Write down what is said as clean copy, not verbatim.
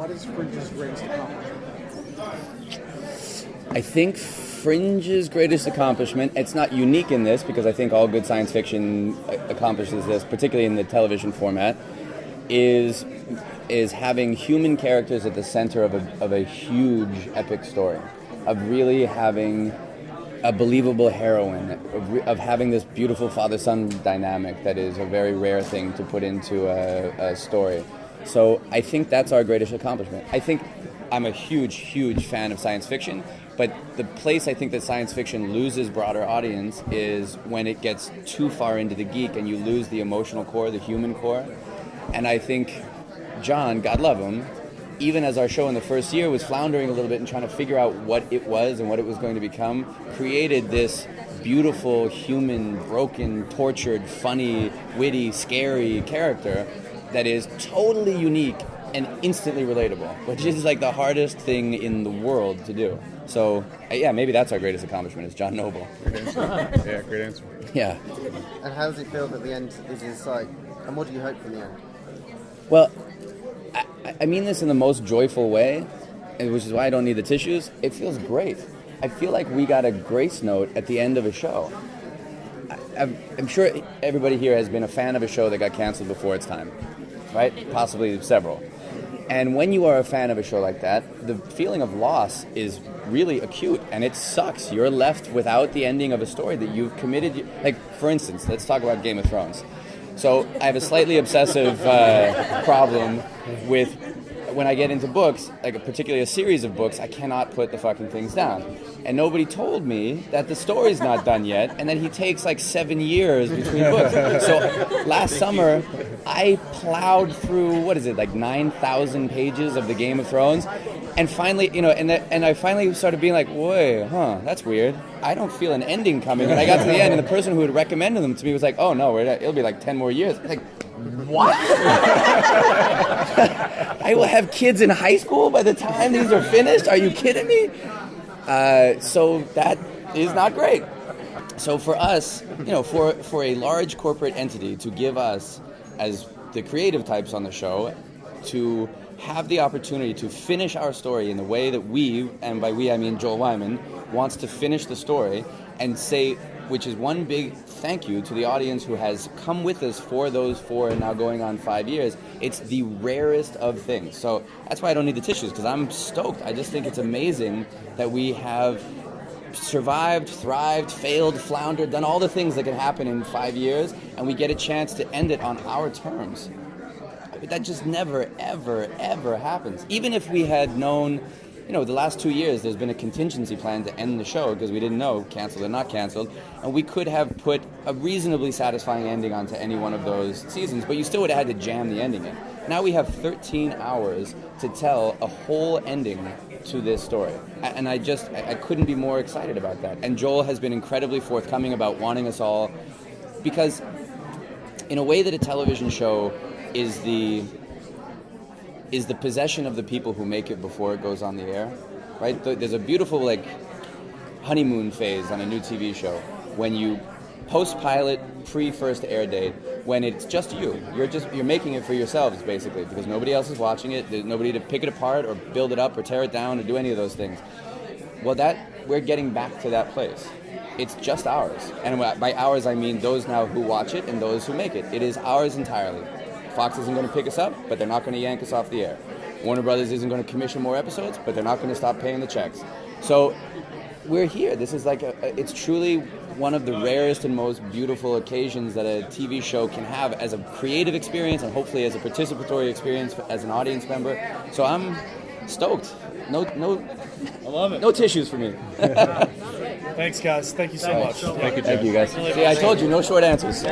what is Fringe's greatest accomplishment? I think Fringe's greatest accomplishment, it's not unique in this because I think all good science fiction accomplishes this, particularly in the television format, is having human characters at the center of a huge epic story, of really having a believable heroine, of having this beautiful father-son dynamic that is a very rare thing to put into a story. So I think that's our greatest accomplishment. I think I'm a huge, huge fan of science fiction, but the place I think that science fiction loses broader audience is when it gets too far into the geek and you lose the emotional core, the human core. And I think John, God love him, even as our show in the first year was floundering a little bit and trying to figure out what it was and what it was going to become, created this beautiful, human, broken, tortured, funny, witty, scary character that is totally unique and instantly relatable, which is like the hardest thing in the world to do. So, yeah, maybe that's our greatest accomplishment, is John Noble. Great answer. Yeah, great answer. Yeah. And how does it feel that the end is in sight? And what do you hope from the end? Well, I mean this in the most joyful way, which is why I don't need the tissues. It feels great. I feel like we got a grace note at the end of a show. I'm sure everybody here has been a fan of a show that got canceled before its time, right? Possibly several. And when you are a fan of a show like that, the feeling of loss is really acute, and it sucks. You're left without the ending of a story that you've committed. Like, for instance, let's talk about Game of Thrones. So I have a slightly obsessive problem with when I get into books, like particularly a series of books, I cannot put the fucking things down. And nobody told me that the story's not done yet, and then he takes like 7 years between books. So last summer, I plowed through, like 9,000 pages of the Game of Thrones, and finally, and I finally started being like, wait, that's weird. I don't feel an ending coming. And I got to the end, and the person who had recommended them to me was like, oh no, it'll be like 10 more years. I was like, what? I will have kids in high school by the time these are finished? Are you kidding me? So that is not great. So for us, for a large corporate entity to give us, as the creative types on the show, to have the opportunity to finish our story in the way that we, and by we I mean Joel Wyman, wants to finish the story and say, which is one big thank you to the audience who has come with us for those 4 and now going on 5 years. It's the rarest of things. So that's why I don't need the tissues, because I'm stoked. I just think it's amazing that we have survived, thrived, failed, floundered, done all the things that can happen in 5 years, and we get a chance to end it on our terms. That just never, ever, ever happens. Even if we had known, the last 2 years, there's been a contingency plan to end the show because we didn't know, canceled or not canceled, and we could have put a reasonably satisfying ending onto any one of those seasons, but you still would have had to jam the ending in. Now we have 13 hours to tell a whole ending to this story, and I couldn't be more excited about that. And Joel has been incredibly forthcoming about wanting us all, because in a way that a television show is the possession of the people who make it before it goes on the air, right? There's a beautiful honeymoon phase on a new TV show when you post-pilot, pre-first air date, when it's just you. You're making it for yourselves, basically, because nobody else is watching it. There's nobody to pick it apart or build it up or tear it down or do any of those things. Well, we're getting back to that place. It's just ours. And by ours, I mean those now who watch it and those who make it. It is ours entirely. Fox isn't going to pick us up, but they're not going to yank us off the air. Warner Brothers isn't going to commission more episodes, but they're not going to stop paying the checks. So we're here. This is it's truly one of the rarest and most beautiful occasions that a TV show can have as a creative experience and hopefully as a participatory experience as an audience member. So I'm stoked. No, I love it. No tissues for me. Thanks, guys. Thank you so much. Thank you, guys. See, I told you, no short answers.